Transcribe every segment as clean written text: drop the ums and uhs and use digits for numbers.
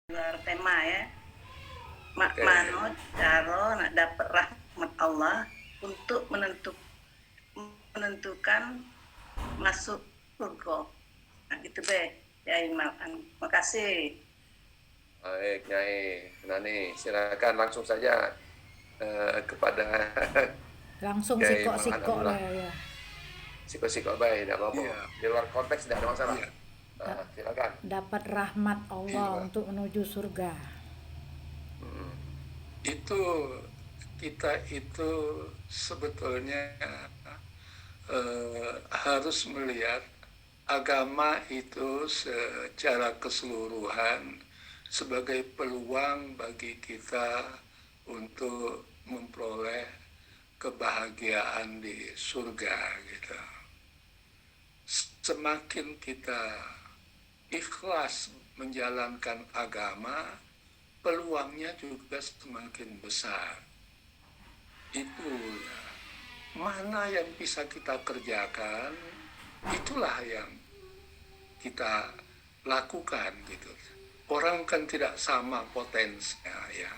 luar tema ya. Oke. Mano cara nak dapat rahmat Allah untuk menentukan masuk surga. Nah, gitu be. Ya Imal. Makasih. Baik, Nyai Nani, silakan langsung saja kepada Langsung Kiai Malan sikok-sikok Abdullah. lah ya. Siko-siko baik, tidak apa-apa. Iya, Di luar konteks tidak ada masalah. iya, Silakan. Dapat rahmat Allah iya. untuk menuju surga. Hmm. Itu kita itu sebetulnya harus melihat agama itu secara keseluruhan sebagai peluang bagi kita untuk memperoleh kebahagiaan di surga gitu. Semakin kita ikhlas menjalankan agama, peluangnya juga semakin besar. Itu ya. Mana yang bisa kita kerjakan, itulah yang kita lakukan gitu. Orang kan tidak sama potensinya ya.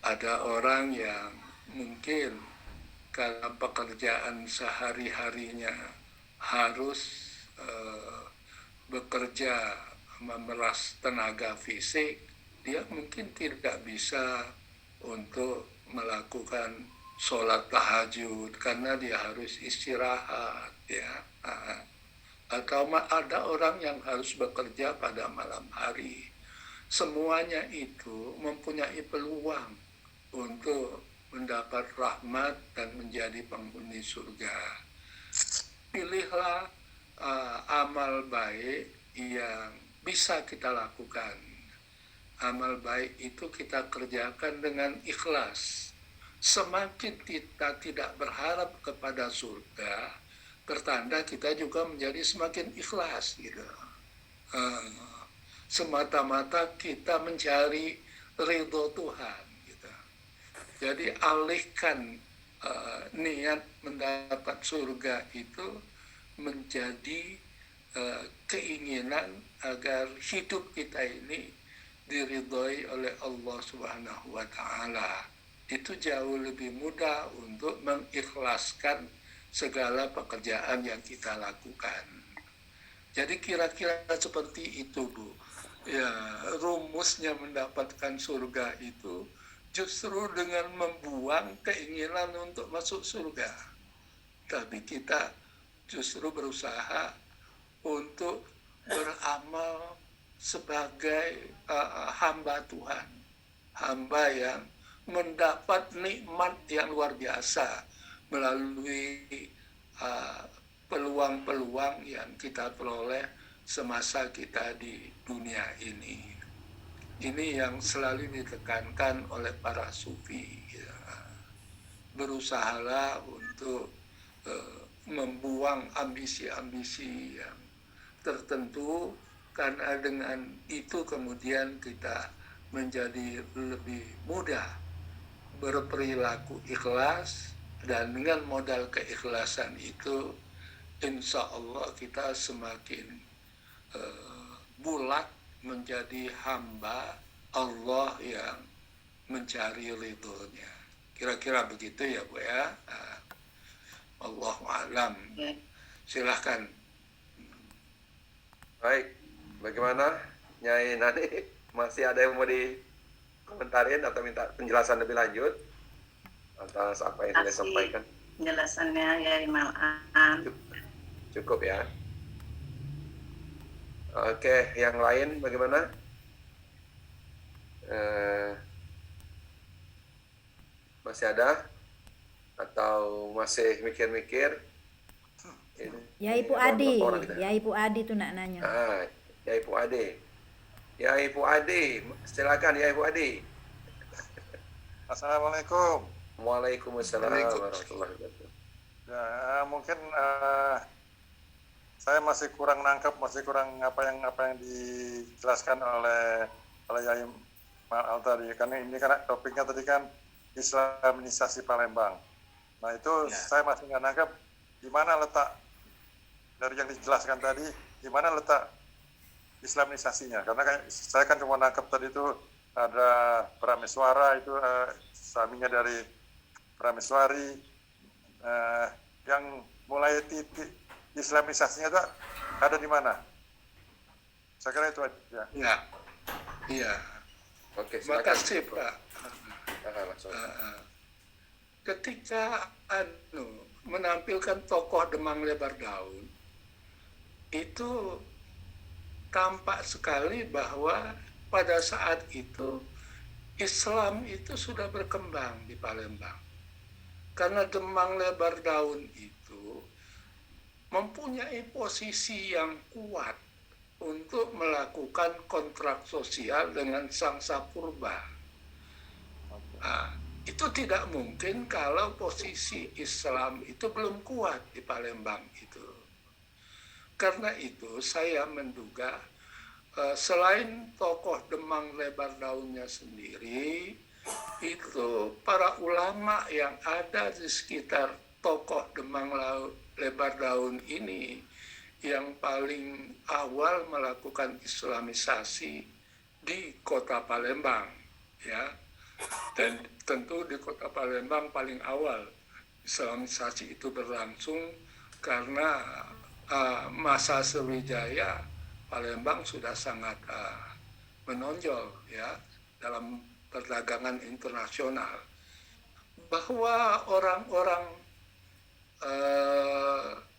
Ada orang yang mungkin karena pekerjaan sehari-harinya harus bekerja memeras tenaga fisik, dia mungkin tidak bisa untuk melakukan sholat tahajud karena dia harus istirahat ya. Atau ada orang yang harus bekerja pada malam hari. Semuanya itu mempunyai peluang untuk mendapat rahmat dan menjadi penghuni surga. Pilihlah amal baik yang bisa kita lakukan. Amal baik itu kita kerjakan dengan ikhlas. Semakin kita tidak berharap kepada surga, pertanda kita juga menjadi semakin ikhlas gitu. Semata-mata kita mencari ridho Tuhan gitu. Jadi alihkan niat mendapat surga itu menjadi keinginan agar hidup kita ini diridhoi oleh Allah Subhanahu wa Ta'ala. Itu jauh lebih mudah untuk mengikhlaskan segala pekerjaan yang kita lakukan. Jadi kira-kira seperti itu, Bu. Ya, rumusnya mendapatkan surga itu justru dengan membuang keinginan untuk masuk surga. Tapi kita justru berusaha untuk beramal sebagai hamba Tuhan. Hamba yang mendapat nikmat yang luar biasa melalui peluang-peluang yang kita peroleh semasa kita di dunia ini. Ini yang selalu ditekankan oleh para sufi. Ya. Berusahalah untuk membuang ambisi-ambisi yang tertentu, karena dengan itu kemudian kita menjadi lebih mudah berperilaku ikhlas, dan dengan modal keikhlasan itu insya Allah kita semakin bulat menjadi hamba Allah yang mencari ridhonya. Kira-kira begitu ya Bu ya. Allahu a'lam. Silahkan. Baik, bagaimana Nyai Nani? Masih ada yang mau dikomentarin atau minta penjelasan lebih lanjut atas apa yang sudah sampaikan? Penjelasannya ya Imal. Cukup ya. Oke, yang lain bagaimana? Masih ada? Atau masih mikir-mikir? Ya Ibu Adi, ya Ibu Adi tuh nak nanya. Ya Ibu Adi. Ya Ibu Adi, silakan ya Ibu Adi. Assalamualaikum. Waalaikumsalam warahmatullahi wabarakatuh. Ya, mungkin saya masih kurang nangkep, masih kurang apa yang dijelaskan oleh Yai Mal tadi. Karena ini kan topiknya tadi kan Islamisasi Palembang. Nah itu ya. Saya masih nggak nangkep di mana letak dari yang dijelaskan tadi, di mana letak Islamisasinya? Karena saya kan cuma nangkep tadi itu ada Prameswara itu suaminya dari Prameswari, yang mulai titik Islamisasinya itu ada di mana? Saya kira itu aja. Ya, iya. Oke, Terima silakan. kasih Pak. Langsung. Ketika menampilkan tokoh Demang Lebar Daun, itu tampak sekali bahwa pada saat itu Islam itu sudah berkembang di Palembang. Karena Demang Lebar Daun itu mempunyai posisi yang kuat untuk melakukan kontrak sosial dengan Sangsa Purba. Nah, itu tidak mungkin kalau posisi Islam itu belum kuat di Palembang itu. Karena itu saya menduga selain tokoh Demang Lebar Daunnya sendiri, itu para ulama yang ada di sekitar tokoh Demang Lebar Daun ini yang paling awal melakukan Islamisasi di kota Palembang, ya. Dan tentu di kota Palembang paling awal Islamisasi itu berlangsung karena masa Sriwijaya Palembang sudah sangat menonjol ya dalam perdagangan internasional. Bahwa orang-orang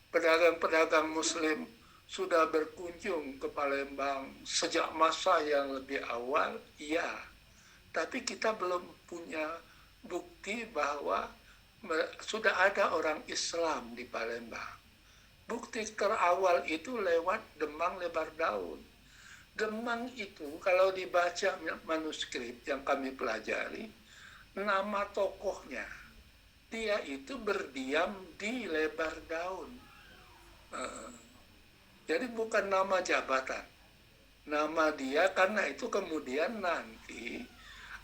pedagang-pedagang Muslim sudah berkunjung ke Palembang sejak masa yang lebih awal, iya. Tapi kita belum punya bukti bahwa sudah ada orang Islam di Palembang. Bukti terawal itu lewat Demang Lebar Daun. Demang itu kalau dibaca manuskrip yang kami pelajari, nama tokohnya, dia itu berdiam di Lebar Daun. Jadi bukan nama jabatan. Nama dia karena itu kemudian nanti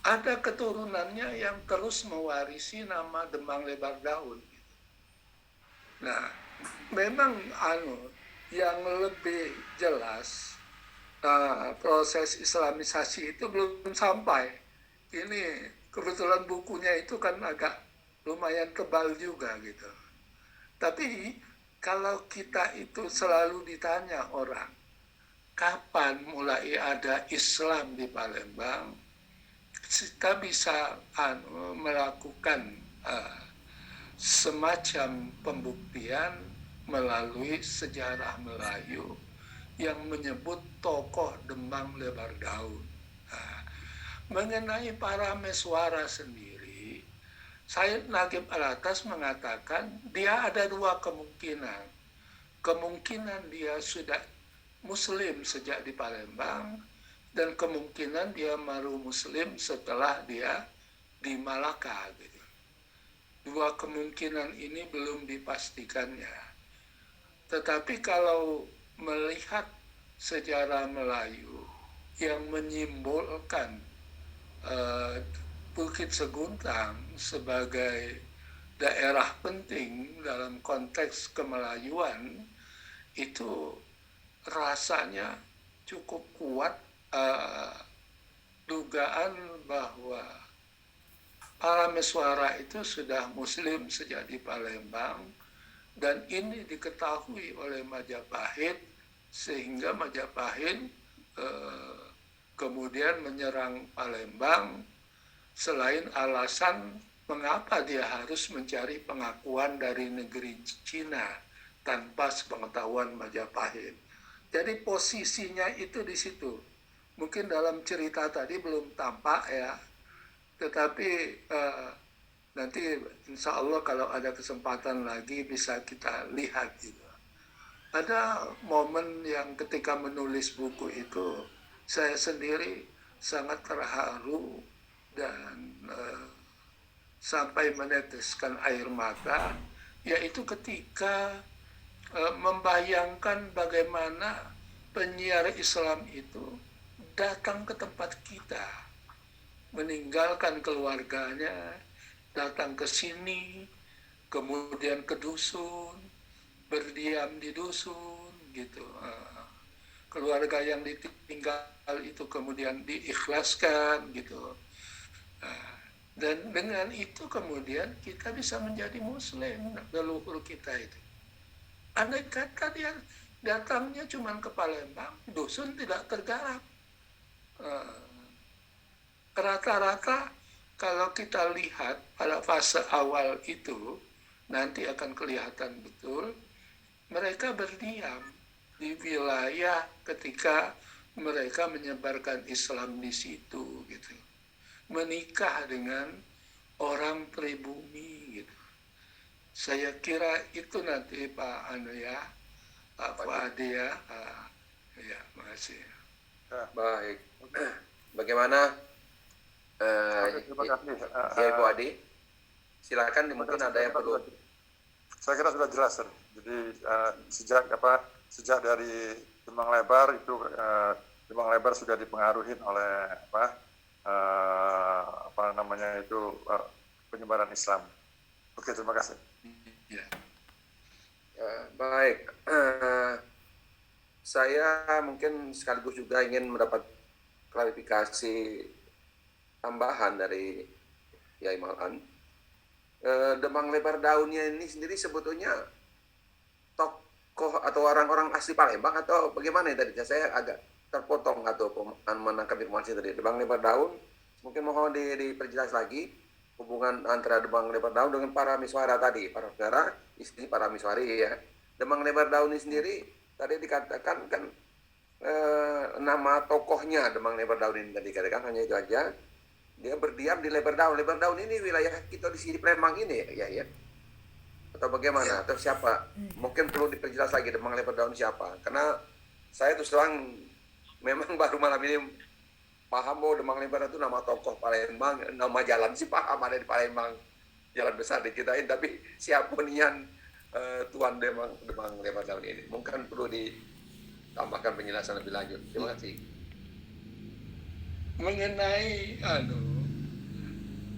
ada keturunannya yang terus mewarisi nama Demang Lebar Daun. Nah, memang yang lebih jelas proses Islamisasi itu belum sampai. Ini kebetulan bukunya itu kan agak lumayan tebal juga gitu. Tapi kalau kita itu selalu ditanya orang, kapan mulai ada Islam di Palembang, kita bisa melakukan semacam pembuktian melalui sejarah Melayu yang menyebut tokoh Demang Lebar Daun. Nah, mengenai Parameswara sendiri, Said Nagib Alatas mengatakan dia ada dua kemungkinan. Kemungkinan dia sudah Muslim sejak di Palembang, dan kemungkinan dia baru Muslim setelah dia di Malaka. Gitu. Dua kemungkinan ini belum dipastikannya. Tetapi kalau melihat sejarah Melayu yang menyimbolkan Bukit Seguntang sebagai daerah penting dalam konteks kemelayuan, itu rasanya cukup kuat dugaan bahwa Parameswara itu sudah Muslim sejak di Palembang, dan ini diketahui oleh Majapahit sehingga Majapahit kemudian menyerang Palembang selain alasan mengapa dia harus mencari pengakuan dari negeri Cina tanpa sepengetahuan Majapahit. Jadi posisinya itu di situ. Mungkin dalam cerita tadi belum tampak ya, tetapi nanti insya Allah kalau ada kesempatan lagi bisa kita lihat gitu. Ada momen yang ketika menulis buku itu saya sendiri sangat terharu dan sampai meneteskan air mata, yaitu ketika membayangkan bagaimana penyiar Islam itu datang ke tempat kita, meninggalkan keluarganya, datang ke sini, kemudian ke dusun, berdiam di dusun, gitu. keluarga yang ditinggal itu kemudian diikhlaskan gitu. Nah, dan dengan itu kemudian kita bisa menjadi muslim, leluhur kita itu. Andai kata dia datangnya cuma ke Palembang, dusun tidak tergarap. Rata-rata kalau kita lihat pada fase awal itu, nanti akan kelihatan betul, mereka berdiam di wilayah ketika mereka menyebarkan Islam di situ gitu. Menikah dengan orang pribumi gitu. Saya kira itu nanti Pak Anu ya, Pak Adi ya. Ya, makasih. Baik. Bagaimana Terima kasih. ya Ibu Adi? Silakan, mungkin ada yang perlu. Saya kira sudah jelas, Sir. Jadi sejak dari Demang Lebar itu Demang Lebar sudah dipengaruhi oleh penyebaran Islam. Oke, terima kasih. Ya. Baik. Saya mungkin sekaligus juga ingin mendapat klarifikasi tambahan dari Yai Malan. Demang Lebar Daunnya ini sendiri sebetulnya tokoh atau orang-orang asli Palembang atau bagaimana ya tadi? Saya agak terpotong atau menangkap informasi tadi. Demang Lebar Daun, mungkin mohon diperjelas lagi hubungan antara Demang Lebar Daun dengan para miswara tadi, para saudara, istri para miswari ya. Demang Lebar Daun ini sendiri tadi dikatakan kan nama tokohnya Demang Lebar Daun ini tadi dikatakan hanya itu aja. Dia berdiam di Lebar Daun. Lebar Daun ini wilayah kita di sini Palembang ini ya. Atau bagaimana? Atau siapa? Mungkin perlu diperjelas lagi Demang Lebar Daun siapa? Karena saya terus terang memang baru malam ini paham bahwa Demang Lebar itu nama tokoh Palembang, nama jalan sih paham ada di Palembang, jalan besar di kita ini, tapi siapa nian Tuan Demang Lebar Daun ini? Mungkin perlu ditambahkan penjelasan lebih lanjut. Terima kasih. Mengenai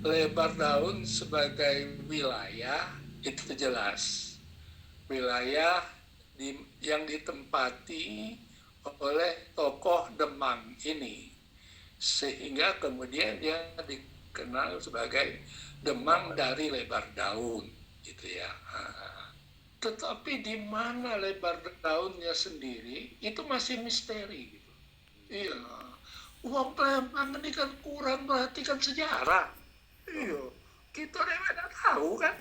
Lebar Daun sebagai wilayah itu jelas wilayah yang ditempati oleh tokoh Demang ini, sehingga kemudian dia dikenal sebagai Demang dari Lebar Daun gitu ya. Tetapi di mana Lebar Daunnya sendiri itu masih misteri gitu. Iya. Uang Palembang ini kan kurang perhatikan sejarah. Iya, kita tidak tahu kan.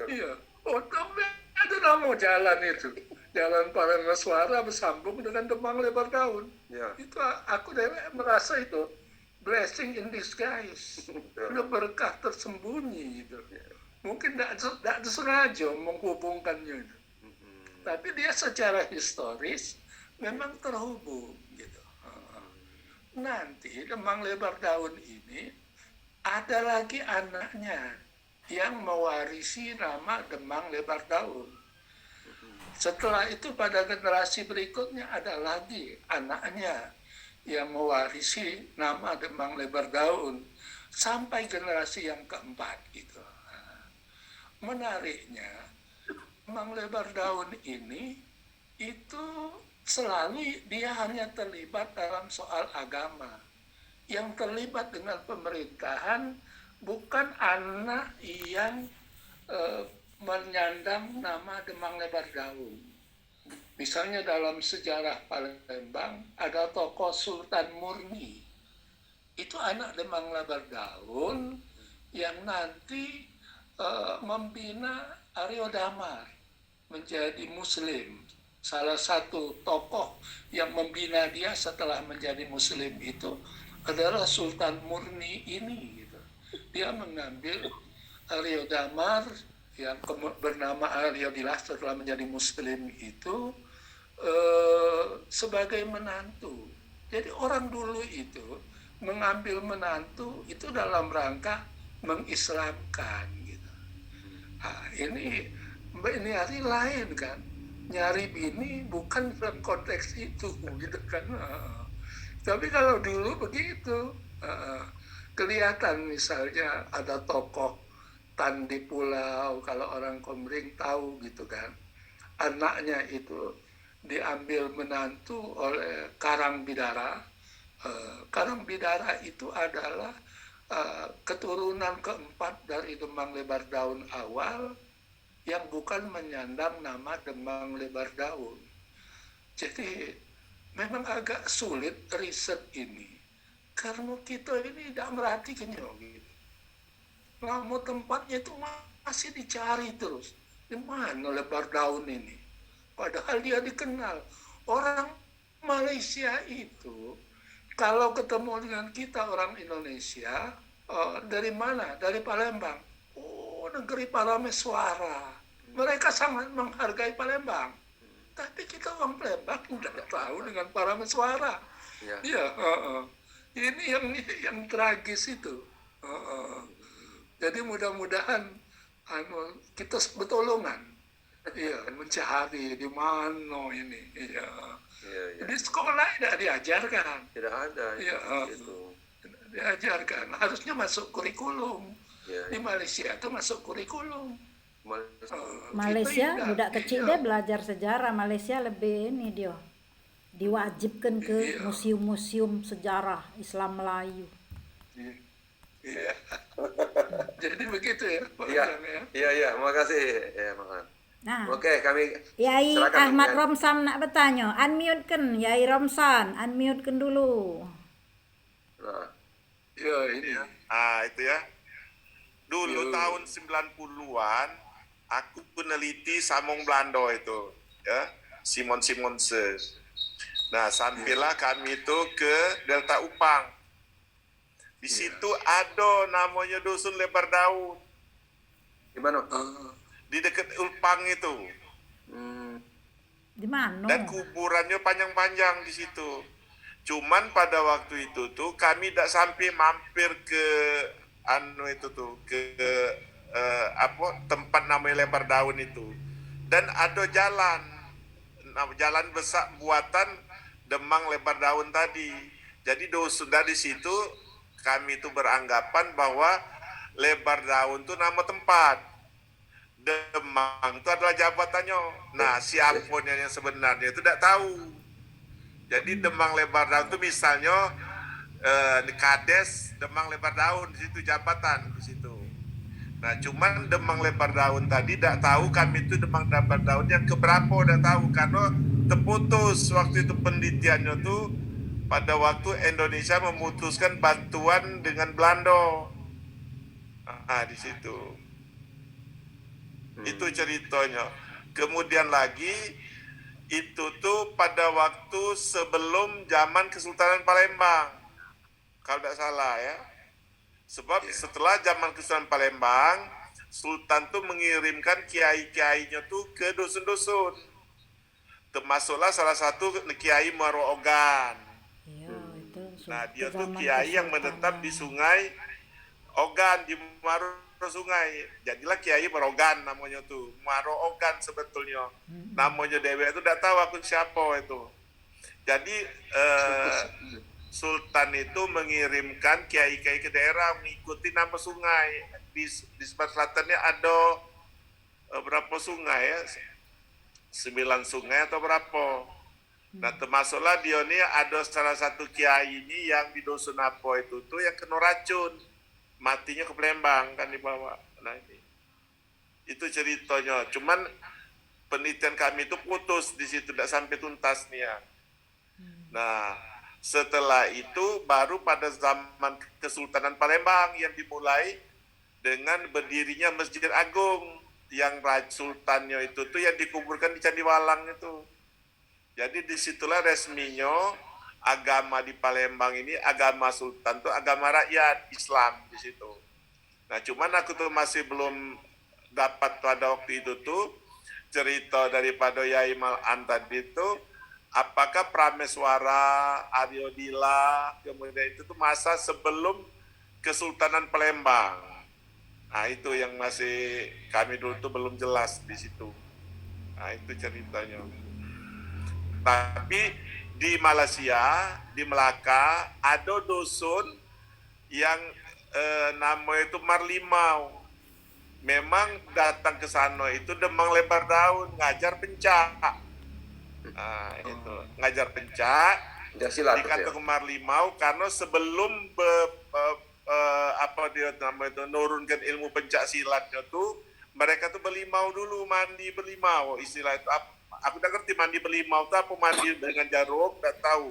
Iya, untung ada nama jalan itu. Jalan Parameswara bersambung dengan Demang Lebar Daun. Ya. Itu aku merasa itu blessing in disguise. Itu berkah tersembunyi gitu. Mungkin tidak sengaja menghubungkannya. Tapi dia secara historis memang terhubung gitu. Nanti Demang Lebar Daun ini ada lagi anaknya yang mewarisi nama Demang Lebar Daun. Setelah itu pada generasi berikutnya ada lagi anaknya yang mewarisi nama Demang Lebar Daun sampai generasi yang keempat gitu. Menariknya Demang Lebar Daun ini itu selalu dia hanya terlibat dalam soal agama. Yang terlibat dengan pemerintahan bukan anak yang menyandang nama Demang Lebar Daun. Misalnya dalam sejarah Palembang ada tokoh Sultan Murni. Itu anak Demang Lebar Daun yang nanti membina Aryo Damar menjadi Muslim. Salah satu tokoh yang membina dia setelah menjadi Muslim itu adalah Sultan Murni ini. Gitu. Dia mengambil Aryo Damar yang bernama Aryo Dilas setelah menjadi Muslim itu sebagai menantu. Jadi orang dulu itu mengambil menantu itu dalam rangka mengislamkan. Gitu. Nah, ini hari lain kan. Nyari bini bukan dalam konteks itu gitu kan. Tapi kalau dulu begitu kelihatan misalnya ada tokoh Tan di Pulau, kalau orang Komering tahu gitu kan, anaknya itu diambil menantu oleh Karang Bidara. Karang Bidara itu adalah keturunan keempat dari Demang Lebar Daun awal yang bukan menyandang nama Demang Lebar Daun. Jadi memang agak sulit riset ini karena kita ini tidak merhatikannya gitu. Nama tempatnya itu masih dicari terus. Di mana Lebar Daun ini? Padahal dia dikenal. Orang Malaysia itu kalau ketemu dengan kita orang Indonesia, dari mana? Dari Palembang. Oh, negeri Parameswara. Mereka sangat menghargai Palembang. Tapi kita orang Palembang tidak tahu dengan Parameswara. Ya. Ya, ini yang tragis itu. Jadi mudah-mudahan kita bertolongan. Iya, mencari di mana ini. Iya. Iya, iya. Di sekolah tidak diajarkan. Tidak ada Iya, itu. tidak diajarkan. Harusnya masuk kurikulum. Iya, Di Malaysia itu masuk kurikulum. Malaysia Kita budak tidak. kecil Iya. dia belajar sejarah. Malaysia lebih ini dia diwajibkan ke Iya. museum-museum sejarah Islam Melayu. Iya. Jadi begitu ya, Pak Iya, Ujang, ya. iya, makasih ya, Mangan. Nah, Oke, kami Yai silakan, Ahmad Mangan. Romsan nak bertanya. Unmute-kan Yai Romsan, unmute-kan dulu. Nah, Iya, ini. Itu ya. Dulu Yo. tahun 90-an aku peneliti Samong Belanda itu, ya. Simon Simonse. Nah, sampailah kami itu ke Delta Upang. Di situ ada namanya Dusun Lebar Daun gimana? di dekat Upang itu. Di mana? Dan kuburannya panjang-panjang di situ. Cuman pada waktu itu tuh kami tidak sampai mampir ke tempat namanya Lebar Daun itu. Dan ada jalan besar buatan Demang Lebar Daun tadi. Jadi dusun dari situ kami itu beranggapan bahwa Lebar Daun itu nama tempat. Demang itu adalah jabatannya. Nah, siapanya yang sebenarnya itu tidak tahu. Jadi Demang Lebar Daun itu misalnya di Kades Demang Lebar Daun di situ jabatan di situ. Nah, cuman Demang Lebar Daun tadi tidak tahu kami itu Demang Lebar Daun yang keberapa tidak tahu karena terputus waktu itu penelitiannya tuh pada waktu Indonesia memutuskan bantuan dengan Belanda. Di situ. Itu ceritanya. Kemudian lagi itu tuh pada waktu sebelum zaman Kesultanan Palembang. Kalau tidak salah ya. Sebab setelah zaman Kesultanan Palembang, Sultan tuh mengirimkan kiai-kiainya tuh ke dusun-dusun. Termasuklah salah satu Kiai Muaro Ogan. Iya, itu Nah, dia tuh zaman kiai yang kesultanan. menetap di Sungai Ogan, di Muaro Sungai. Jadilah Kiai Merogan namanya tuh. Muaro Ogan sebetulnya. Namanya Dewi itu tidak tahu aku siapa itu. Jadi Sultan itu mengirimkan kiai-kiai ke daerah mengikuti nama sungai. Di sebelah selatannya ada berapa sungai ya? 9 sungai atau berapa? Nah, termasuklah dia ini ada salah satu kiai ini yang di dusun apa itu tuh yang kena racun, matinya ke Palembang kan dibawa. Nah ini, itu ceritanya. Cuman penelitian kami itu putus di situ, tidak sampai tuntas nih ya. Nah, setelah itu baru pada zaman Kesultanan Palembang yang dimulai dengan berdirinya Masjid Agung yang Sultannya itu tuh yang dikuburkan di Candi Walang itu. Jadi disitulah resminya agama di Palembang ini, agama Sultan tuh agama rakyat Islam di situ. Nah, cuman aku tuh masih belum dapat pada waktu itu tuh cerita daripada Yai Mal'an tadi tuh apakah Prameswara, Aryodila, kemudian itu tuh masa sebelum Kesultanan Palembang. Nah, itu yang masih kami dulu tuh belum jelas di situ. Nah, itu ceritanya. Tapi di Malaysia, di Melaka, ada dusun yang namanya itu Marlimau. Memang datang ke sana itu Demang Lebar Daun, ngajar pencak. Itu ngajar pencak Ya silat di tuh, ya. kantor Marlimau karena sebelum apa dia namanya itu nurunkan ilmu pencak silatnya tuh mereka tuh berlimau dulu, mandi berlimau istilah itu. Aku udah ngerti mandi berlimau itu apa, mandi dengan jarum, nggak tahu.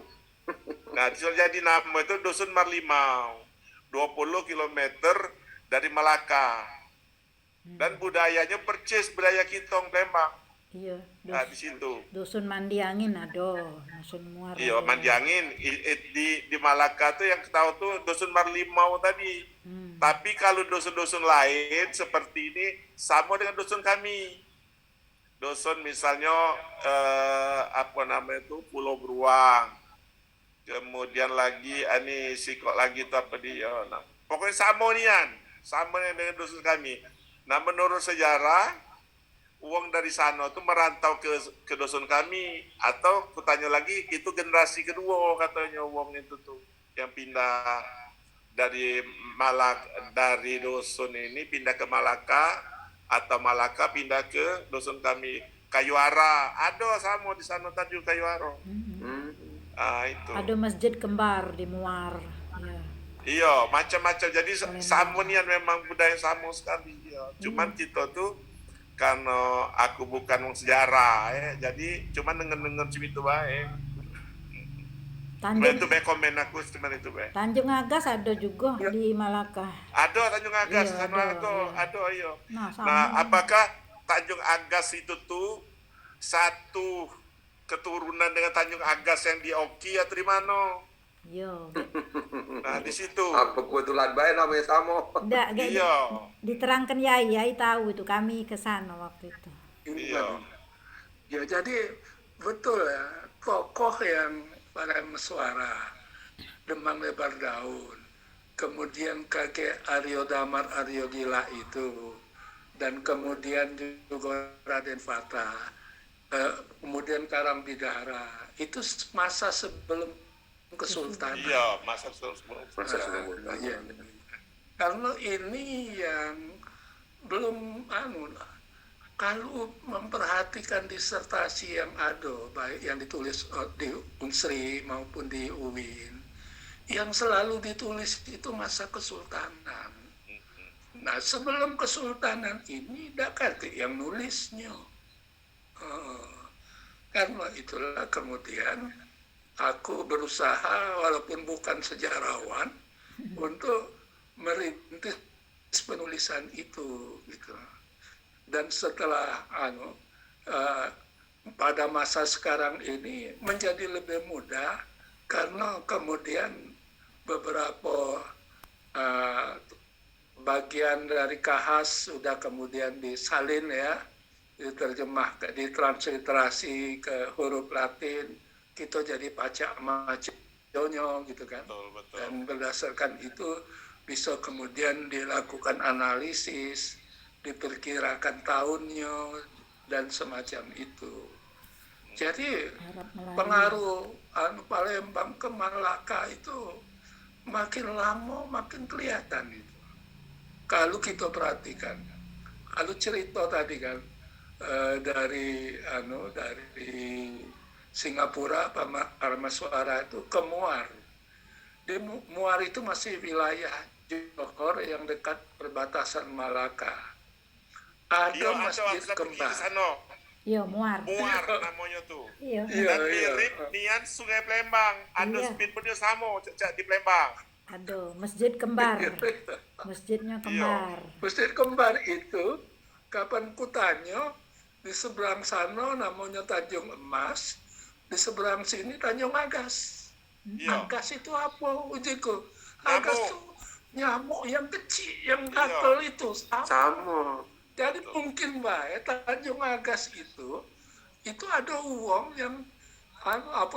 Nah, jadi nama itu Dusun Marlimau, 20 kilometer dari Malaka. Dan budayanya percis budaya Kitong Lembang. Iya, Nah, di situ. dusun mandi angin ado, dusun muara. Iya, mandi angin di Malaka tuh yang tahu tuh Dusun Marlimau tadi. Tapi kalau dusun-dusun lain seperti ini sama dengan dusun kami. Dusun misalnya apa namanya itu Pulau Beruang. Kemudian lagi ini sikok lagi itu apa dia. Nah, pokoknya sama dengan dusun kami. Nah, menurut sejarah uang dari sana tuh merantau ke dusun kami, atau kutanya lagi itu generasi kedua katanya uang itu tuh yang pindah dari dari dusun ini pindah ke Malaka, atau Malaka pindah ke dusun kami Kayuara. Ada sama di sana tadi Kayuara. Itu. Ada masjid kembar di Muar. Ya. Iya, macam-macam. Jadi samunian memang budaya sama sekali. Ya. Cuman kita tuh karena aku bukan orang sejarah, jadi cuman dengar itu baik. Itu baik komen aku cuman itu baik. Tanjung Agas ada juga di Malaka. Ada Tanjung Agas, Iya, ada, iya. Nah, Apakah Tanjung Agas itu tuh satu keturunan dengan Tanjung Agas yang di Oki atau di mana? Iya. Nah, di situ. Apa kebetulan baik namanya sama. Enggak, Iya. diterangkan Yai tahu itu, kami ke sana waktu itu. Iya. Ya, jadi betul ya, tokoh yang pada Meswara, Demang Lebar Daun, kemudian kakek Aryo Damar Aryo Gila itu, dan kemudian juga Raden Fatah, kemudian Karang Bidara, itu masa sebelum Kesultanan. Iya, masa Ya. Karena ini yang belum kalau memperhatikan disertasi yang ada, baik yang ditulis di Unsri maupun di UIN, yang selalu ditulis itu masa Kesultanan. Nah, sebelum Kesultanan ini Dakati yang nulisnya. Karena itulah kemudian aku berusaha walaupun bukan sejarawan untuk merintis penulisan itu gitu. Dan setelah pada masa sekarang ini menjadi lebih mudah karena kemudian beberapa bagian dari kahas sudah kemudian disalin ya, diterjemah, ditransliterasi ke huruf Latin. Kita jadi pacak maconyo gitu kan. Betul. Dan berdasarkan itu bisa kemudian dilakukan analisis, diperkirakan tahunnya dan semacam itu. Jadi pengaruh Palembang ke Malaka itu makin lama makin kelihatan itu. Kalau kita perhatikan, kalau cerita tadi kan dari Singapura, Parameswara itu ke Muar. Di Muar itu masih wilayah Johor yang dekat perbatasan Malaka. Ada masjid kembar. Iya, Muar. Muar namanya tuh. Iya. Dan mirip nian Sungai Palembang. Ada speedboatnya sama di Palembang. Ada masjid kembar. Masjidnya kembar. Masjid kembar itu kapan kutanya di seberang sana namanya Tanjung Emas, di seberang sini Tanjung Agas. Agas itu apa ujiku? Agas itu nyamuk yang kecil, yang gatel itu sama. Jadi mungkin baik Tanjung Agas itu ada uang yang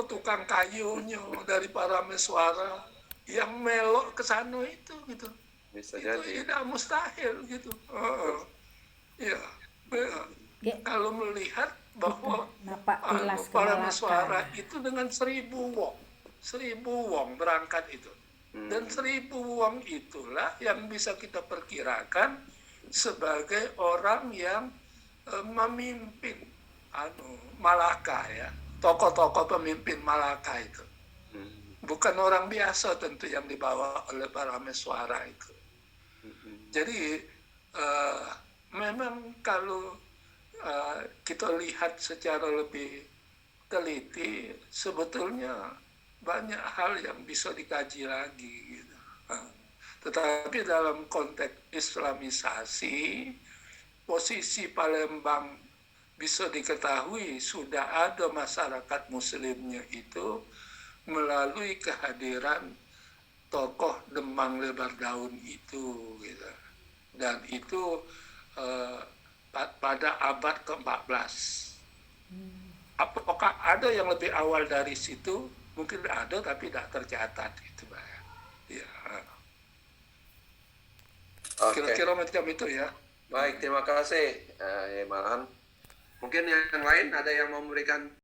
tukang kayunya dari Parameswara yang melok ke sana itu gitu. Bisa itu jadi. tidak mustahil gitu. Kalau melihat bahwa Parameswara itu dengan 1.000 wong berangkat itu. Dan 1.000 wong itulah yang bisa kita perkirakan sebagai orang yang memimpin Malaka ya. tokoh-tokoh pemimpin Malaka itu. Bukan orang biasa tentu yang dibawa oleh para meswara itu. Jadi memang kalau kita lihat secara lebih teliti, sebetulnya banyak hal yang bisa dikaji lagi. Gitu. Tetapi dalam konteks Islamisasi, posisi Palembang bisa diketahui sudah ada masyarakat muslimnya itu melalui kehadiran tokoh Demang Lebar Daun itu gitu. Dan itu pada abad ke-14. Apakah ada yang lebih awal dari situ? Mungkin ada tapi tidak tercatat gitu, Pak. Ya. Oke. Kira-kira macam itu ya. Baik, terima kasih, Malan. Mungkin yang lain ada yang mau memberikan